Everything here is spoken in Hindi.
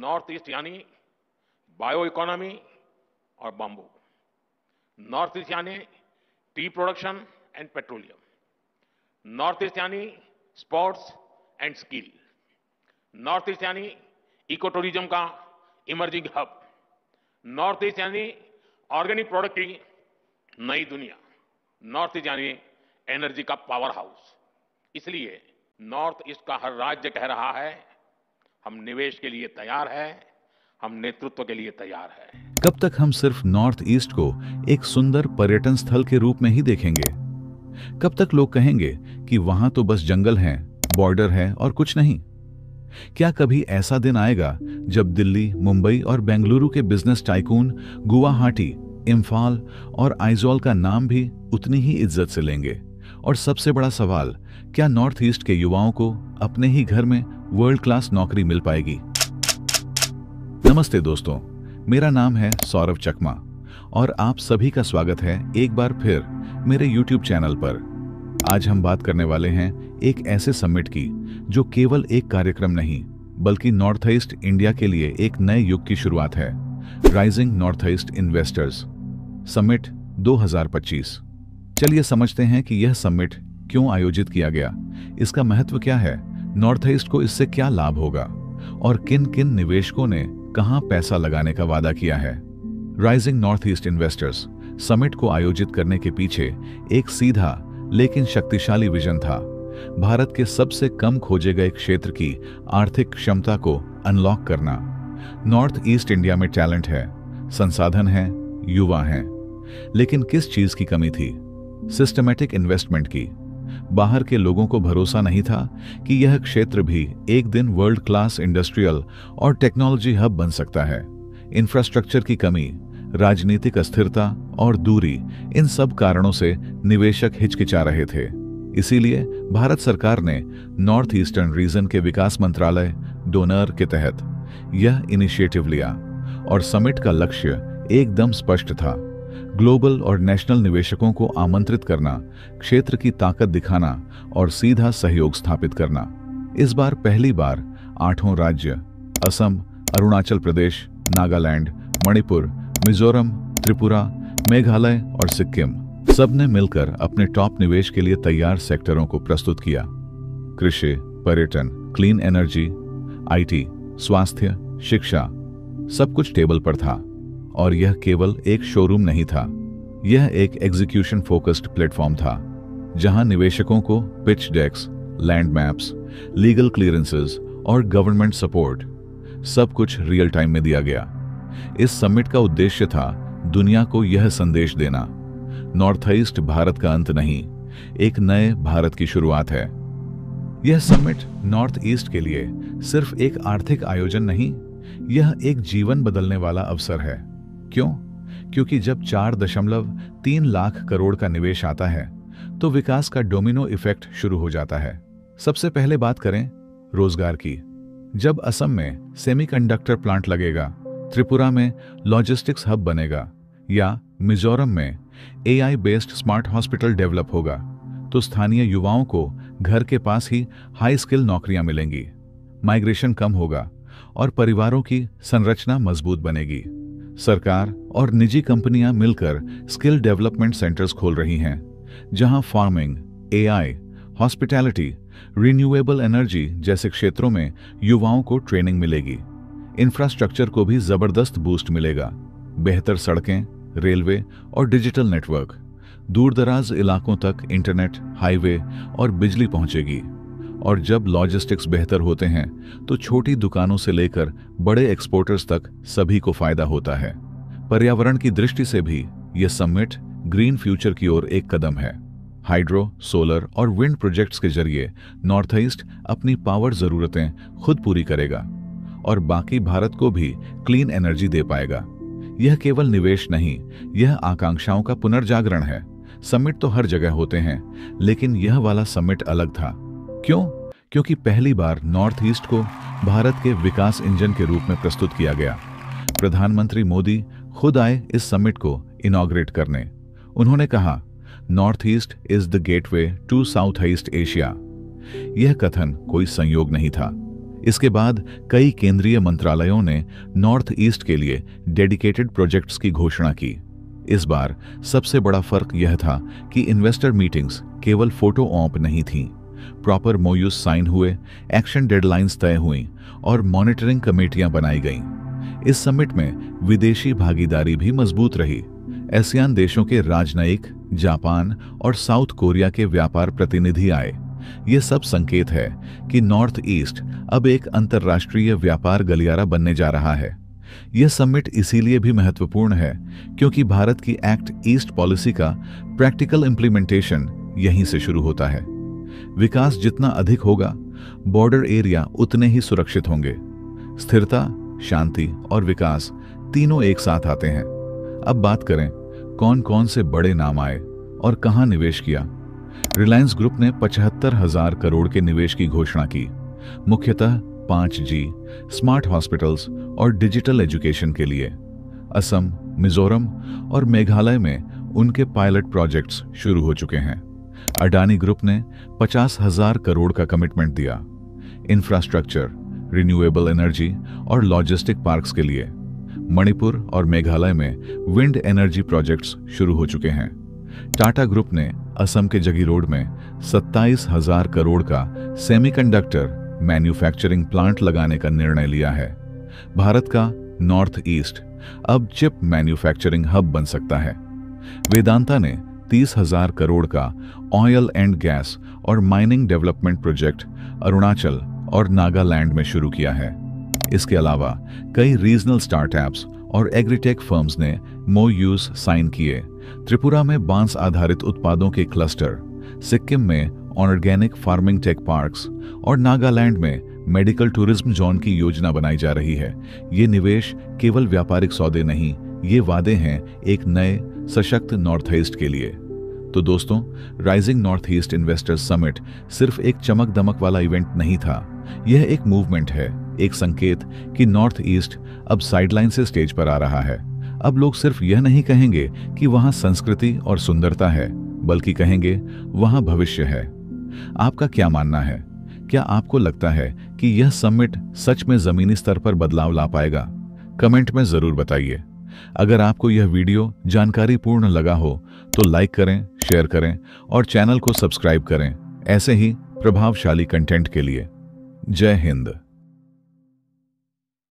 नॉर्थ ईस्ट यानी बायो इकोनॉमी और बम्बू, नॉर्थ ईस्ट यानी tea production and petroleum, north east यानी sports and skill, north east यानी इको टूरिज्म का इमर्जिंग हब, नॉर्थ ईस्ट यानी ऑर्गेनिक प्रोडक्ट की नई दुनिया, नॉर्थ ईस्ट यानी एनर्जी का पावर हाउस। इसलिए नॉर्थ ईस्ट का हर राज्य कह रहा है, हम निवेश के लिए तैयार हैं, हम नेतृत्व के लिए तैयार हैं। कब तक हम सिर्फ नॉर्थ ईस्ट को एक सुंदर पर्यटन स्थल के रूप में ही देखेंगे? कब तक लोग कहेंगे कि वहां तो बस जंगल हैं, बॉर्डर है और कुछ नहीं? क्या कभी ऐसा दिन आएगा जब दिल्ली, मुंबई और बेंगलुरु के बिजनेस टाइकून गुवाहाटी, इम्फाल और आइजॉल का नाम भी उतनी ही इज्जत से लेंगे? और सबसे बड़ा सवाल, क्या नॉर्थ ईस्ट के युवाओं को अपने ही घर में वर्ल्ड क्लास नौकरी मिल पाएगी? नमस्ते दोस्तों, मेरा नाम है सौरभ चकमा और आप सभी का स्वागत है एक बार फिर मेरे YouTube चैनल पर। आज हम बात करने वाले हैं एक ऐसे समिट की जो केवल एक कार्यक्रम नहीं बल्कि नॉर्थ ईस्ट इंडिया के लिए एक नए युग की शुरुआत है। Rising north east investors summit 2025। चलिए समझते हैं कि यह समिट क्यों आयोजित किया गया, इसका महत्व क्या है, नॉर्थ ईस्ट को इससे क्या लाभ होगा और किन किन निवेशकों ने कहां पैसा लगाने का वादा किया है। Rising north east investors summit को आयोजित करने के पीछे एक सीधा लेकिन शक्तिशाली विजन था। भारत के सबसे कम खोजे गए क्षेत्र की आर्थिक क्षमता को अनलॉक करना। नॉर्थ ईस्ट इंडिया में टैलेंट है, संसाधन है, युवा हैं, लेकिन किस चीज की कमी थी? सिस्टमैटिक इन्वेस्टमेंट की। बाहर के लोगों को भरोसा नहीं था कि यह क्षेत्र भी एक दिन वर्ल्ड क्लास इंडस्ट्रियल और टेक्नोलॉजी हब बन सकता है। इंफ्रास्ट्रक्चर की कमी, राजनीतिक अस्थिरता और दूरी, इन सब कारणों से निवेशक हिचकिचा रहे थे। इसीलिए भारत सरकार ने नॉर्थ ईस्टर्न रीजन के विकास मंत्रालय डोनर के तहत यह इनिशिएटिव लिया और समिट का लक्ष्य एकदम स्पष्ट था। ग्लोबल और नेशनल निवेशकों को आमंत्रित करना, क्षेत्र की ताकत दिखाना और सीधा सहयोग स्थापित करना। इस बार पहली बार 8 राज्य असम, अरुणाचल प्रदेश, नागालैंड, मणिपुर, मिजोरम, त्रिपुरा, मेघालय और सिक्किम सबने मिलकर अपने टॉप निवेश के लिए तैयार सेक्टरों को प्रस्तुत किया। कृषि, पर्यटन, क्लीन एनर्जी, IT, स्वास्थ्य, शिक्षा, सब कुछ टेबल पर था। और यह केवल एक शोरूम नहीं था, यह एक एग्जीक्यूशन फोकस्ड प्लेटफॉर्म था जहां निवेशकों को पिच डेक्स, लैंड मैप्स, लीगल क्लियरेंसेस और गवर्नमेंट सपोर्ट सब कुछ रियल टाइम में दिया गया। इस समिट का उद्देश्य था दुनिया को यह संदेश देना, नॉर्थ ईस्ट भारत का अंत नहीं, एक नए भारत की शुरुआत है। यह समिट नॉर्थ ईस्ट के लिए सिर्फ एक आर्थिक आयोजन नहीं, यह एक जीवन बदलने वाला अवसर है। क्यों? क्योंकि जब 4.3 लाख करोड़ का निवेश आता है तो विकास का डोमिनो इफेक्ट शुरू हो जाता है। सबसे पहले बात करें रोजगार की। जब असम में सेमीकंडक्टर प्लांट लगेगा, त्रिपुरा में लॉजिस्टिक्स हब बनेगा या मिजोरम में AI based smart hospital develop होगा, तो स्थानीय युवाओं को घर के पास ही हाई स्किल नौकरियां मिलेंगी, माइग्रेशन कम होगा और परिवारों की संरचना मजबूत बनेगी। सरकार और निजी कंपनियां मिलकर स्किल डेवलपमेंट सेंटर्स खोल रही हैं, जहां farming, AI, hospitality, renewable energy जैसे क्षेत्रों में युवाओं को ट्रेनिंग मिलेगी। इंफ्रास्ट्रक्चर को भी जबरदस्त बूस्ट मिलेगा, बेहतर सड़कें, रेलवे और डिजिटल नेटवर्क, दूरदराज इलाकों तक इंटरनेट, हाईवे और बिजली पहुंचेगी। और जब लॉजिस्टिक्स बेहतर होते हैं तो छोटी दुकानों से लेकर बड़े एक्सपोर्टर्स तक सभी को फायदा होता है। पर्यावरण की दृष्टि से भी यह समिट ग्रीन फ्यूचर की ओर एक कदम है। हाइड्रो, सोलर और विंड प्रोजेक्ट्स के जरिए नॉर्थ ईस्ट अपनी पावर जरूरतें खुद पूरी करेगा और बाकी भारत को भी क्लीन एनर्जी दे पाएगा। यह केवल निवेश नहीं, यह आकांक्षाओं का पुनर्जागरण है। समिट तो हर जगह होते हैं, लेकिन यह वाला समिट अलग था। क्यों? क्योंकि पहली बार नॉर्थ ईस्ट को भारत के विकास इंजन के रूप में प्रस्तुत किया गया। प्रधानमंत्री मोदी खुद आए इस समिट को इनॉग्रेट करने। उन्होंने कहा, north east is the gateway to south east Asia. यह कथन कोई संयोग नहीं था, इसके बाद कई केंद्रीय मंत्रालयों ने नॉर्थ ईस्ट के लिए डेडिकेटेड प्रोजेक्ट्स की घोषणा की। इस बार सबसे बड़ा फर्क यह था कि इन्वेस्टर मीटिंग्स केवल फोटो ऑप नहीं थीं। प्रॉपर MOUs साइन हुए, एक्शन डेडलाइंस तय हुई और मॉनिटरिंग कमेटियां बनाई गईं। इस समिट में विदेशी भागीदारी भी मजबूत रही। आसियान देशों के राजनयिक, जापान और साउथ कोरिया के व्यापार प्रतिनिधि आए। ये सब संकेत है कि नॉर्थ ईस्ट अब एक अंतर्राष्ट्रीय व्यापार गलियारा बनने जा रहा है। यह समिट इसीलिए भी महत्वपूर्ण है क्योंकि भारत की एक्ट ईस्ट पॉलिसी का प्रैक्टिकल इंप्लीमेंटेशन यहीं से शुरू होता है। विकास जितना अधिक होगा, बॉर्डर एरिया उतने ही सुरक्षित होंगे। स्थिरता, शांति और विकास तीनों एक साथ आते हैं। अब बात करें कौन कौन से बड़े नाम आए और कहां निवेश किया। रिलायंस ग्रुप ने 75,000 करोड़ के निवेश की घोषणा की, मुख्यतः 5G, स्मार्ट हॉस्पिटल्स और डिजिटल एजुकेशन के लिए। असम, मिजोरम और मेघालय में उनके पायलट प्रोजेक्ट्स शुरू हो चुके हैं। अडानी ग्रुप ने 50,000 करोड़ का कमिटमेंट दिया, इंफ्रास्ट्रक्चर, रिन्यूएबल एनर्जी और लॉजिस्टिक पार्क्स के लिए। मणिपुर और मेघालय में विंड एनर्जी प्रोजेक्ट्स शुरू हो चुके हैं। टाटा ग्रुप ने असम के जगीरोड में 27,000 करोड़ का सेमीकंडक्टर मैन्युफैक्चरिंग प्लांट लगाने का निर्णय लिया है। भारत का नॉर्थ ईस्ट अब चिप मैन्युफैक्चरिंग हब बन सकता है। वेदांता ने 30,000 करोड़ का ऑयल एंड गैस और माइनिंग डेवलपमेंट प्रोजेक्ट अरुणाचल और नागालैंड में शुरू किया है। इसके अलावा कई रीजनल स्टार्टअप्स और एग्रीटेक फर्म्स ने MOUs साइन किए। त्रिपुरा में बांस आधारित उत्पादों के क्लस्टर, सिक्किम में ऑर्गेनिक फार्मिंग टेक पार्क्स और नागालैंड में मेडिकल टूरिज्म जोन की योजना बनाई जा रही है। ये निवेश केवल व्यापारिक सौदे नहीं, ये वादे हैं एक नए सशक्त नॉर्थ ईस्ट के लिए। तो दोस्तों, rising north east investors summit सिर्फ एक चमक दमक वाला इवेंट नहीं था। यह एक मूवमेंट है, एक संकेत कि नॉर्थ ईस्ट अब साइडलाइन से स्टेज पर आ रहा है। अब लोग सिर्फ यह नहीं कहेंगे कि वहां संस्कृति और सुंदरता है, बल्कि कहेंगे वहां भविष्य है। आपका क्या मानना है? क्या आपको लगता है कि यह समिट सच में जमीनी स्तर पर बदलाव ला पाएगा? कमेंट में जरूर बताइए। अगर आपको यह वीडियो जानकारीपूर्ण लगा हो तो लाइक करें, शेयर करें और चैनल को सब्सक्राइब करें ऐसे ही प्रभावशाली कंटेंट के लिए। जय हिंद।